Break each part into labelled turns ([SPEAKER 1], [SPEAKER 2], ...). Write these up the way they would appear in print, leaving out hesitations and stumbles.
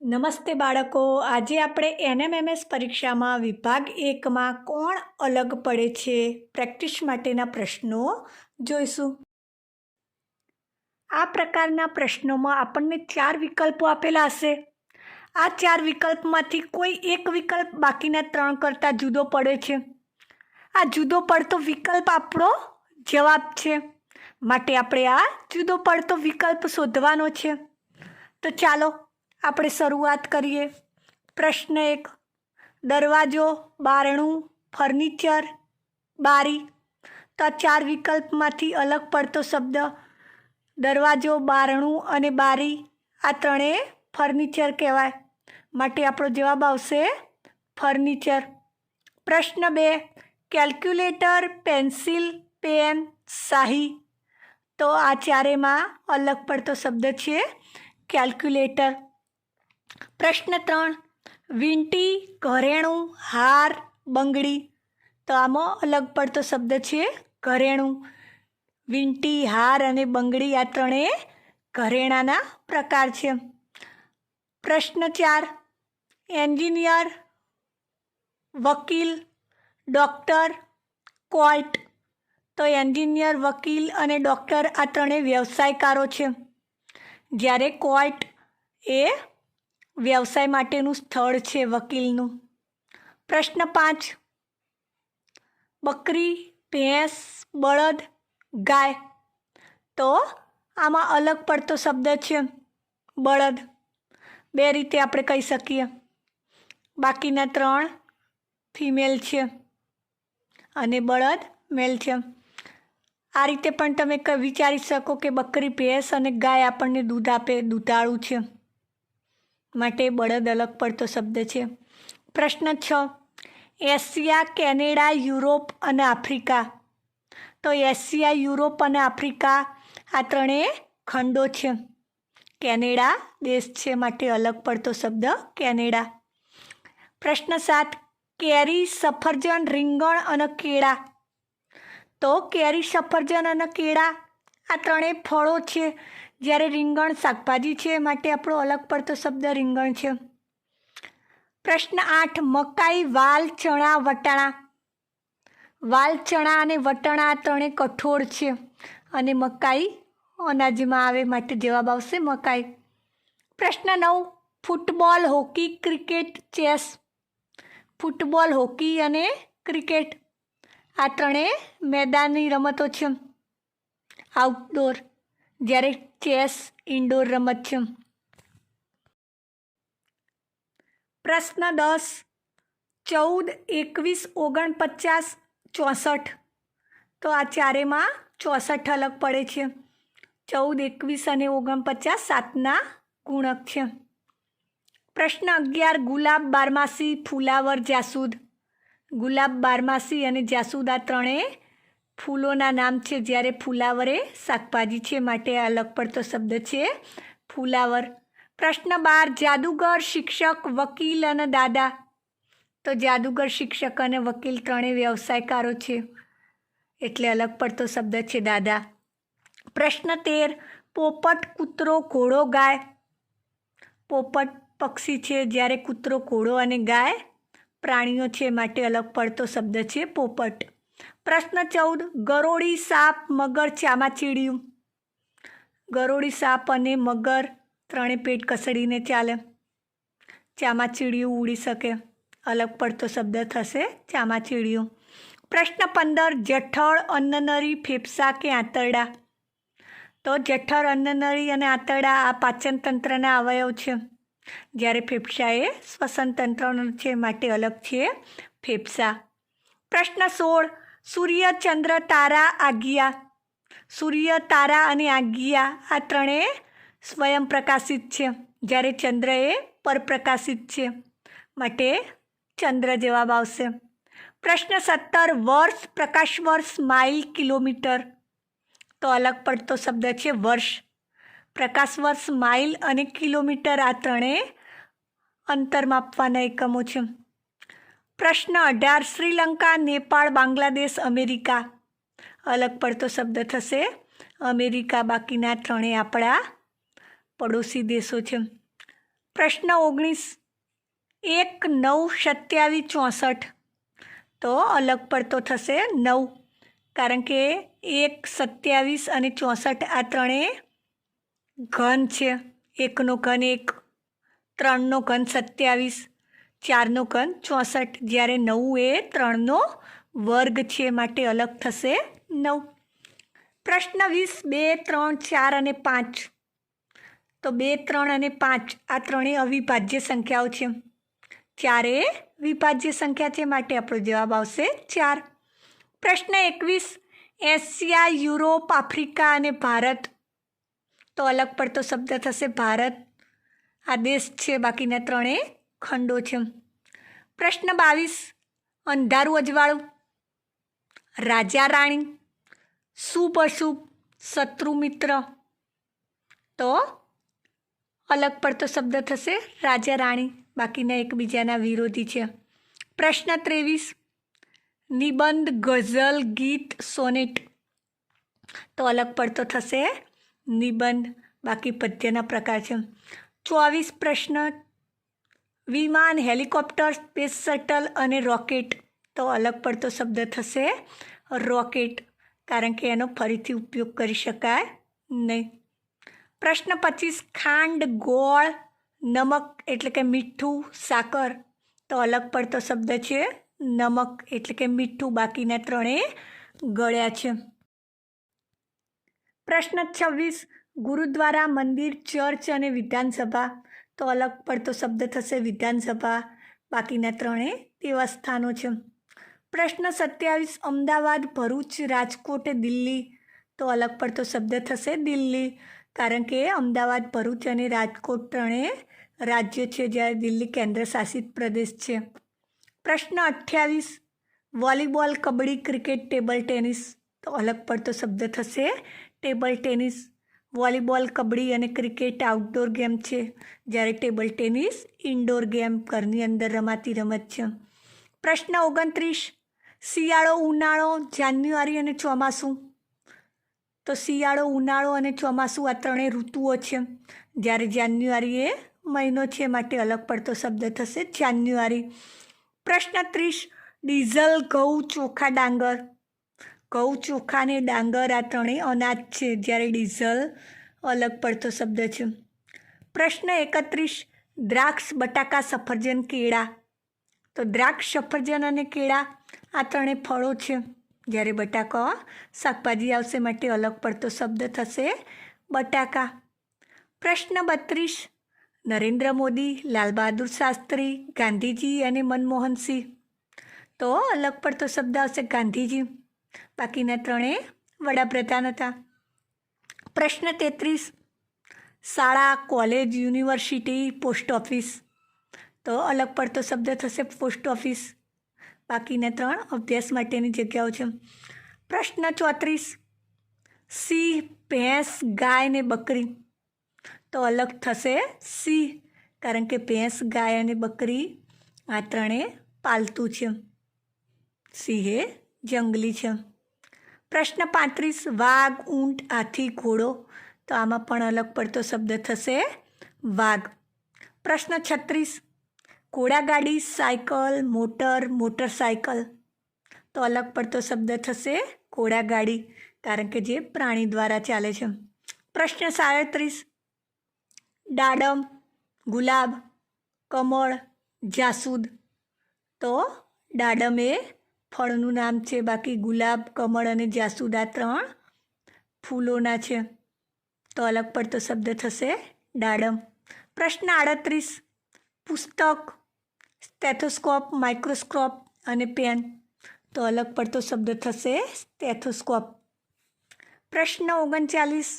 [SPEAKER 1] નમસ્તે બાળકો, આજે આપણે એનએમએમએસ પરીક્ષામાં વિભાગ 1માં કોણ અલગ પડે છે પ્રેક્ટિસ માટેના પ્રશ્નો જોઈશું. આ પ્રકારના પ્રશ્નોમાં આપણને 4 વિકલ્પો આપેલા હશે. આ 4 વિકલ્પમાંથી કોઈ એક વિકલ્પ બાકીના 3 કરતાં જુદો પડે છે. આ જુદો પડતો વિકલ્પ આપણો જવાબ છે, માટે આપણે આ જુદો પડતો વિકલ્પ શોધવાનો છે. તો ચાલો આપણે શરૂઆત કરીએ. પ્રશ્ન 1. દરવાજો, બારણું, ફર્નિચર, બારી. તો આ 4 વિકલ્પમાંથી અલગ પડતો શબ્દ દરવાજો, બારણું અને બારી, આ ત્રણેય ફર્નિચર કહેવાય, માટે આપણો જવાબ આવશે ફર્નિચર. પ્રશ્ન 2. કેલ્ક્યુલેટર, પેન્સિલ, પેન, શાહી. તો આ ચારેયમાં અલગ પડતો શબ્દ છે કેલ્ક્યુલેટર. પ્રશ્ન 3. વીંટી, ઘરેણું, હાર, બંગડી. તો આમાં અલગ પડતો શબ્દ છે ઘરેણું. વીંટી, હાર અને બંગડી આ ત્રણેય ઘરેણાના પ્રકાર છે. પ્રશ્ન 4. એન્જિનિયર, વકીલ, ડૉક્ટર, કોર્ટ. તો એન્જિનિયર, વકીલ અને ડૉક્ટર આ ત્રણેય વ્યવસાયકારો છે, જ્યારે કોર્ટ એ વ્યવસાય માટેનું સ્થળ છે વકીલનું. પ્રશ્ન 5. બકરી, ભેંસ, બળદ, ગાય. તો આમાં અલગ પડતો શબ્દ છે બળદ. 2 રીતે આપણે કહી શકીએ. બાકીના 3 ફિમેલ છે અને બળદ મેલ છે. આ રીતે પણ તમે વિચારી શકો કે બકરી, ભેંસ અને ગાય આપણને દૂધ આપે, દૂધાળું છે, માટે બળદ અલગ પડતો શબ્દ છે. પ્રશ્ન 6. એશિયા, કેનેડા, યુરોપ અને આફ્રિકા. તો એશિયા, યુરોપ અને આફ્રિકા આ ત્રણેય ખંડો છે. કેનેડા દેશ છે, માટે અલગ પડતો શબ્દ કેનેડા. પ્રશ્ન 7. કેરી, સફરજન, રીંગણ અને કેળા. તો કેરી, સફરજન અને કેળા આ ત્રણેય ફળો છે, જ્યારે રીંગણ શાકભાજી છે, માટે આપણો અલગ પડતો શબ્દ રીંગણ છે. પ્રશ્ન 8. મકાઈ, વાલ, ચણા, વટાણા. વાલ, ચણા અને વટાણા આ ત્રણેય કઠોળ છે અને મકાઈ અનાજમાં આવે, માટે જવાબ આવશે મકાઈ. પ્રશ્ન 9. Football, hockey, cricket, chess. Football, hockey અને ક્રિકેટ આ ત્રણેય મેદાનની રમતો છે, આઉટડોર, જ્યારે ચેસ ઇન્ડોર રમત છે. પ્રશ્ન 10. 14, 21, 49, 64. તો આ ચારેમાં 64 અલગ પડે છે. 14, 21 અને 49 7ના ગુણક છે. પ્રશ્ન 11. ગુલાબ, બારમાસી, ફુલાવર, જાસૂદ. ગુલાબ, બારમાસી અને જાસૂદ આ ત્રણેય ફૂલોના નામ છે, જ્યારે ફુલાવર એ શાકભાજી છે, માટે અલગ પડતો શબ્દ છે ફુલાવર. પ્રશ્ન 12. જાદુગર, શિક્ષક, વકીલ અને દાદા. તો જાદુગર, શિક્ષક અને વકીલ ત્રણેય વ્યવસાયકારો છે, એટલે અલગ પડતો શબ્દ છે દાદા. પ્રશ્ન 13. પોપટ, કૂતરો, ઘોડો, ગાય. પોપટ પક્ષી છે, જ્યારે કૂતરો, ઘોડો અને ગાય પ્રાણીઓ છે, માટે અલગ પડતો શબ્દ છે પોપટ. પ્રશ્ન 14. ગરોળી, સાપ, મગર, ચામાચીડિયું. ગરોળી, સાપ અને મગર ત્રણે પેટ કસડીને ચાલે. ચામાચીડિયું ઉડી શકે, અલગ પડતો શબ્દ થશે ચામાચીડિયું. પ્રશ્ન 15. જઠર, અન્નનળી, ફેફસા કે આંતરડા. તો જઠર, અન્નનળી અને આંતરડા આ પાચન તંત્રના અવયવ છે, જ્યારે ફેફસા એ શ્વસન તંત્રનો છે, માટે અલગ છે ફેફસા. પ્રશ્ન 16. સૂર્ય, ચંદ્ર, તારા, આગિયા. સૂર્ય, તારા અને આગિયા આ ત્રણેય સ્વયં પ્રકાશિત છે, જ્યારે ચંદ્ર એ પરપ્રકાશિત છે, માટે ચંદ્ર જવાબ આવશે. પ્રશ્ન 17. વર્ષ, પ્રકાશ વર્ષ, માઇલ, કિલોમીટર. તો અલગ પડતો શબ્દ છે વર્ષ. પ્રકાશ વર્ષ, માઇલ અને કિલોમીટર આ ત્રણેય અંતર માપવાના એકમો છે. પ્રશ્ન 18. શ્રીલંકા, નેપાળ, બાંગ્લાદેશ, અમેરિકા. અલગ પડતો શબ્દ થશે અમેરિકા. બાકીના ત્રણેય આપણા પડોશી દેશો છે. પ્રશ્ન 19, 1, 9, 27, 64 તો અલગ પડતો થશે 9, કારણ કે 1, 27 અને 64 આ ત્રણેય ઘન છે. 1નો ઘન 1, 3નો ઘન 27, 4નો ઘન 64, જ્યારે 9 એ 3નો વર્ગ છે, માટે અલગ થશે 9. પ્રશ્ન 20, 2, 3, 4 અને 5 તો 2, 3 અને 5 આ ત્રણેય અવિભાજ્ય સંખ્યાઓ છે. 4 એ વિભાજ્ય સંખ્યા છે, માટે આપણો જવાબ આવશે 4. પ્રશ્ન 21, એશિયા, યુરોપ, આફ્રિકા અને ભારત તો અલગ પડતો શબ્દ થશે ભારત. આ દેશ છે, બાકીના ત્રણેય ખંડો છે. પ્રશ્ન 22, અંધારું અજવાળું, રાજા રાણી, શુભ અશુભ, શત્રુ મિત્ર તો અલગ પડતો શબ્દ થશે રાજા રાણી, બાકીના એકબીજાના વિરોધી છે. પ્રશ્ન 23, નિબંધ, ગઝલ, ગીત, સોનેટ તો અલગ પડતો થશે નિબંધ, બાકી પદ્યના પ્રકાર છે. 24 પ્રશ્ન, વિમાન, હેલિકોપ્ટર, સ્પેસ શટલ અને રોકેટ તો અલગ પડતો શબ્દ થશે રોકેટ, કારણ કે એનો ફરીથી ઉપયોગ કરી શકાય નહીં. પ્રશ્ન 25, ખાંડ, ગોળ, નમક એટલે કે મીઠું, સાકર તો અલગ પડતો શબ્દ છે નમક એટલે કે મીઠું, બાકીના ત્રણેય ગળ્યા છે. પ્રશ્ન 26, ગુરુદ્વારા, મંદિર, ચર્ચ અને વિધાનસભા તો અલગ પડતો શબ્દ થશે વિધાનસભા, બાકીના ત્રણેય તેવા સ્થાનો છે. પ્રશ્ન 27, અમદાવાદ, ભરૂચ, રાજકોટ, દિલ્હી તો અલગ પડતો શબ્દ થશે દિલ્હી, કારણ કે અમદાવાદ, ભરૂચ અને રાજકોટ ત્રણેય રાજ્યો છે, જ્યારે દિલ્હી કેન્દ્ર શાસિત પ્રદેશ છે. પ્રશ્ન 28, volleyball, kabaddi, cricket, table tennis તો અલગ પડતો શબ્દ થશે ટેબલ ટેનિસ. વોલીબોલ, કબડ્ડી અને ક્રિકેટ આઉટડોર ગેમ છે, જ્યારે ટેબલ ટેનિસ ઇન્ડોર ગેમ ઘરની અંદર રમાતી રમત છે. પ્રશ્ન 29, શિયાળો, ઉનાળો, જાન્યુઆરી અને ચોમાસું તો શિયાળો, ઉનાળો અને ચોમાસું આ ત્રણેય ઋતુઓ છે, જ્યારે જાન્યુઆરી એ મહિનો છે, માટે અલગ પડતો શબ્દ થશે જાન્યુઆરી. પ્રશ્ન 30, ડીઝલ, ઘઉં, ચોખા, ડાંગર ઘઉં, ચોખા અને ડાંગર આ ત્રણેય અનાજ છે, જ્યારે ડીઝલ અલગ પડતો શબ્દ છે. પ્રશ્ન 31, દ્રાક્ષ, બટાકા, સફરજન, કેળા તો દ્રાક્ષ, સફરજન અને કેળા આ ત્રણેય ફળો છે, જ્યારે બટાકો શાકભાજી આવશે, માટે અલગ પડતો શબ્દ થશે બટાકા. પ્રશ્ન 32, નરેન્દ્ર મોદી, લાલ બહાદુર શાસ્ત્રી, ગાંધીજી અને મનમોહનસિંહ તો અલગ પડતો શબ્દ આવશે ગાંધીજી, બાકીના ત્રણેય વડાપ્રધાન હતા. પ્રશ્ન 33, શાળા, કોલેજ, યુનિવર્સિટી, પોસ્ટ ઓફિસ તો અલગ પડતો શબ્દ થશે પોસ્ટ ઓફિસ, બાકીના ત્રણ અભ્યાસ માટેની જગ્યાઓ છે. પ્રશ્ન 34, સિંહ, ભેંસ, ગાય ને બકરી તો અલગ થશે સિંહ, કારણ કે ભેંસ, ગાય અને બકરી આ ત્રણેય પાલતુ છે, સિંહ એ જંગલી છે. પ્રશ્ન 35, વાઘ, ઊંટ, હાથી, ઘોડો તો આમાં પણ અલગ પડતો શબ્દ થશે વાઘ. પ્રશ્ન 36, ઘોડાગાડી, સાયકલ, મોટર, મોટરસાયકલ તો અલગ પડતો શબ્દ થશે ઘોડાગાડી, કારણ કે જે પ્રાણી દ્વારા ચાલે છે. પ્રશ્ન 37, દાડમ, ગુલાબ, કમળ, જાસૂદ તો દાડમ એ ફળનું નામ છે, બાકી ગુલાબ, કમળ અને જાસૂદ આ ત્રણ ફૂલોના છે, તો અલગ પડતો શબ્દ થશે દાડમ. પ્રશ્ન 38, પુસ્તક, સ્ટેથોસ્કોપ, માઇક્રોસ્કોપ અને પેન તો અલગ પડતો શબ્દ થશે સ્ટેથોસ્કોપ. પ્રશ્ન 39,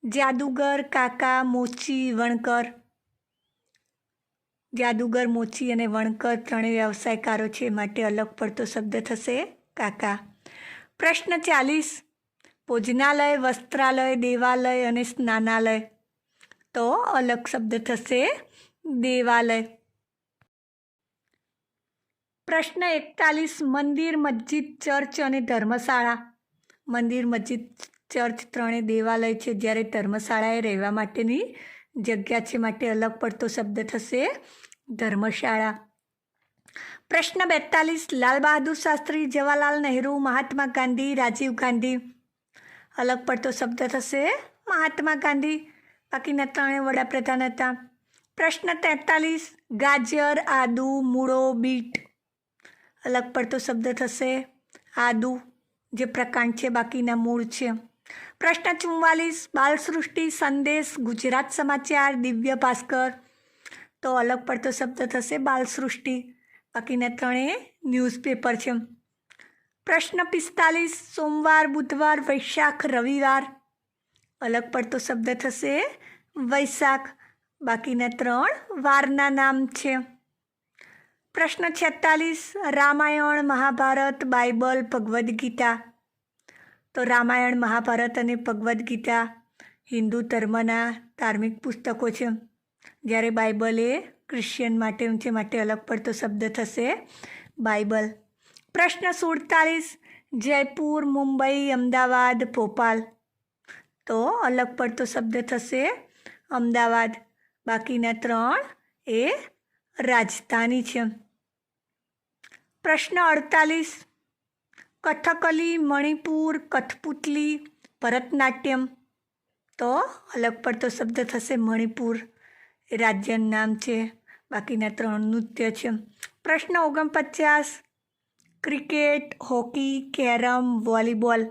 [SPEAKER 1] જાદુગર, કાકા, મોચી, વણકર જાદુગર, મોચી અને વણકર ત્રણેય વ્યવસાયકારો છે, માટે અલગ પડતો શબ્દ થશે કાકા. પ્રશ્ન 40, ભોજનાલય, વસ્ત્રાલય, દેવાલય અને સ્નાનાલય તો અલગ શબ્દ થશે દેવાલય. પ્રશ્ન 41, મંદિર, મસ્જિદ, ચર્ચ અને ધર્મશાળા મંદિર, મસ્જિદ, ચર્ચ ત્રણેય દેવાલય છે, જ્યારે ધર્મશાળા એ રહેવા માટેની જગ્યા છે માટે અલગ પડતો શબ્દ થશે ધર્મશાળા. પ્રશ્ન 42, લાલ બહાદુર શાસ્ત્રી, જવાહરલાલ નહેરુ, મહાત્મા ગાંધી, રાજીવ ગાંધી. અલગ પડતો શબ્દ થશે મહાત્મા ગાંધી. બાકીના ત્રણે વડાપ્રધાન હતા. પ્રશ્ન 43, ગાજર, આદુ, મૂળો, બીટ. અલગ પડતો શબ્દ થશે આદુ, જે પ્રકાંડ છે બાકીના મૂળ છે. પ્રશ્ન 44, બાલસૃષ્ટિ, સંદેશ, ગુજરાત સમાચાર, દિવ્ય ભાસ્કર. તો અલગ પડતો શબ્દ થશે બાલસૃષ્ટિ. બાકીના ત્રણે ન્યૂઝપેપર છે. પ્રશ્ન 45, સોમવાર, બુધવાર, વૈશાખ, રવિવાર. અલગ પડતો શબ્દ થશે વૈશાખ. બાકીના ત્રણ વારના નામ છે. પ્રશ્ન 46, રામાયણ, મહાભારત, બાઇબલ, ભગવદ્ ગીતા. તો રામાયણ, મહાભારત અને ભગવદ્ ગીતા હિન્દુ ધર્મના ધાર્મિક પુસ્તકો છે, જ્યારે બાઇબલ એ ક્રિશ્ચિયન માટેનું છે માટે અલગ પડતો શબ્દ થશે બાઇબલ. પ્રશ્ન 47, જયપુર, મુંબઈ, અમદાવાદ, ભોપાલ. તો અલગ પડતો શબ્દ થશે અમદાવાદ. બાકીના ત્રણ એ રાજધાની છે. પ્રશ્ન 48, કથકલી, મણિપુર, કઠપુતલી, ભરતનાટ્યમ. તો અલગ પડતો શબ્દ થશે મણિપુર, એ રાજ્યનું નામ છે. બાકીના ત્રણ નૃત્ય છે. પ્રશ્ન 49, cricket, hockey, carrom, volleyball.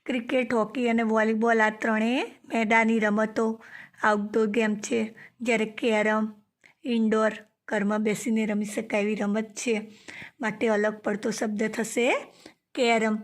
[SPEAKER 1] Cricket, hockey અને વોલીબોલ આ ત્રણેય મેદાની રમતો, આઉટડોર ગેમ છે, જ્યારે કેરમ ઇન્ડોર, ઘરમાં બેસીને રમી શકાય એવી રમત છે માટે અલગ પડતો શબ્દ થશે કેરમ.